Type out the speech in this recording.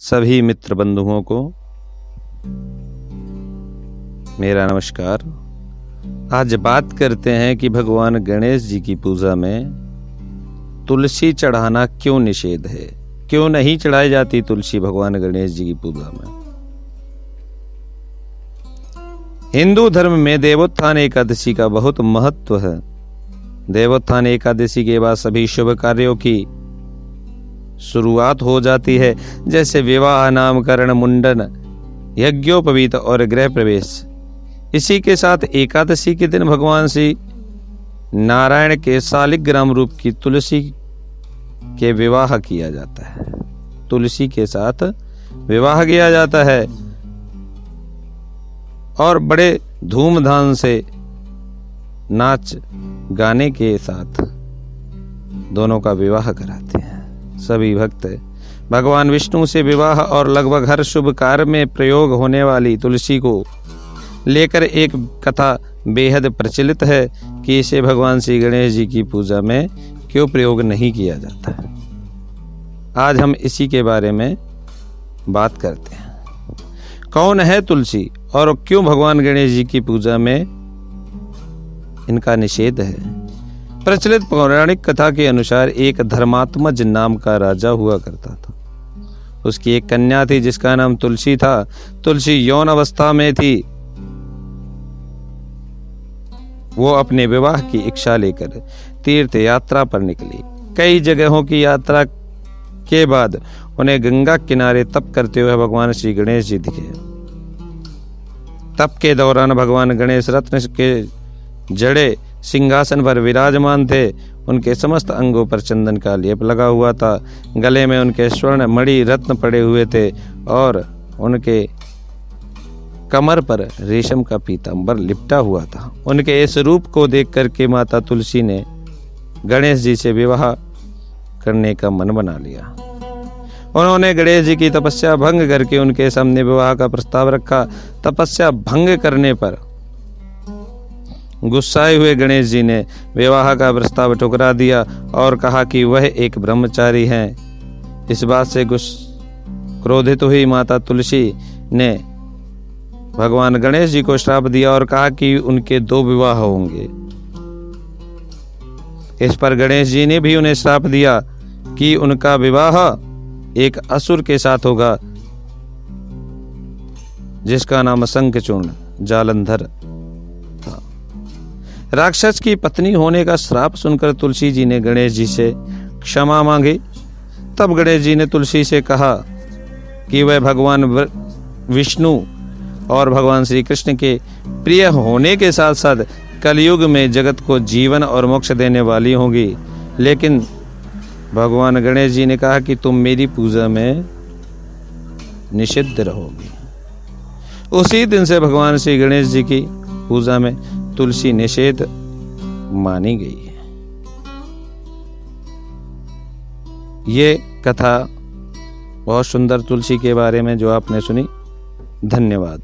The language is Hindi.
सभी मित्र बंधुओं को मेरा नमस्कार। आज बात करते हैं कि भगवान गणेश जी की पूजा में तुलसी चढ़ाना क्यों निषेध है, क्यों नहीं चढ़ाई जाती तुलसी भगवान गणेश जी की पूजा में। हिंदू धर्म में देवोत्थान एकादशी का बहुत महत्व है। देवोत्थान एकादशी के बाद सभी शुभ कार्यों की शुरुआत हो जाती है, जैसे विवाह, नामकरण, मुंडन, यज्ञोपवीत और गृह प्रवेश। इसी के साथ एकादशी के दिन भगवान श्री नारायण के शालिग्राम रूप की तुलसी के विवाह किया जाता है। तुलसी के साथ विवाह किया जाता है और बड़े धूमधाम से नाच गाने के साथ दोनों का विवाह कराते हैं। सभी भक्त भगवान विष्णु से विवाह और लगभग हर शुभ कार्य में प्रयोग होने वाली तुलसी को लेकर एक कथा बेहद प्रचलित है कि इसे भगवान श्री गणेश जी की पूजा में क्यों प्रयोग नहीं किया जाता है। आज हम इसी के बारे में बात करते हैं। कौन है तुलसी और क्यों भगवान गणेश जी की पूजा में इनका निषेध है। प्रचलित पौराणिक कथा के अनुसार एक धर्मात्मज नाम का राजा हुआ करता था। उसकी एक कन्या थी जिसका नाम तुलसी था। तुलसी यौन अवस्था में थी। वो अपने विवाह की इच्छा लेकर तीर्थ यात्रा पर निकली। कई जगहों की यात्रा के बाद उन्हें गंगा किनारे तप करते हुए भगवान श्री गणेश जी दिखे। तप के दौरान भगवान गणेश रत्न के जड़े सिंहासन पर विराजमान थे। उनके समस्त अंगों पर चंदन का लेप लगा हुआ था। गले में उनके स्वर्ण मणि रत्न पड़े हुए थे और उनके कमर पर रेशम का पीतांबर लिपटा हुआ था। उनके इस रूप को देख करके माता तुलसी ने गणेश जी से विवाह करने का मन बना लिया। उन्होंने गणेश जी की तपस्या भंग करके उनके सामने विवाह का प्रस्ताव रखा। तपस्या भंग करने पर गुस्साए हुए गणेश जी ने विवाह का प्रस्ताव ठुकरा दिया और कहा कि वह एक ब्रह्मचारी हैं। इस बात से क्रोधित हुई माता तुलसी ने भगवान गणेश जी को श्राप दिया और कहा कि उनके 2 विवाह होंगे। इस पर गणेश जी ने भी उन्हें श्राप दिया कि उनका विवाह एक असुर के साथ होगा जिसका नाम शंखचूर्ण जालंधर। राक्षस की पत्नी होने का श्राप सुनकर तुलसी जी ने गणेश जी से क्षमा मांगी। तब गणेश जी ने तुलसी से कहा कि वह भगवान विष्णु और भगवान श्री कृष्ण के प्रिय होने के साथ साथ कलयुग में जगत को जीवन और मोक्ष देने वाली होंगी। लेकिन भगवान गणेश जी ने कहा कि तुम मेरी पूजा में निषिद्ध रहोगी। उसी दिन से भगवान श्री गणेश जी की पूजा में तुलसी निषेध मानी गई है। ये कथा बहुत सुंदर तुलसी के बारे में जो आपने सुनी। धन्यवाद।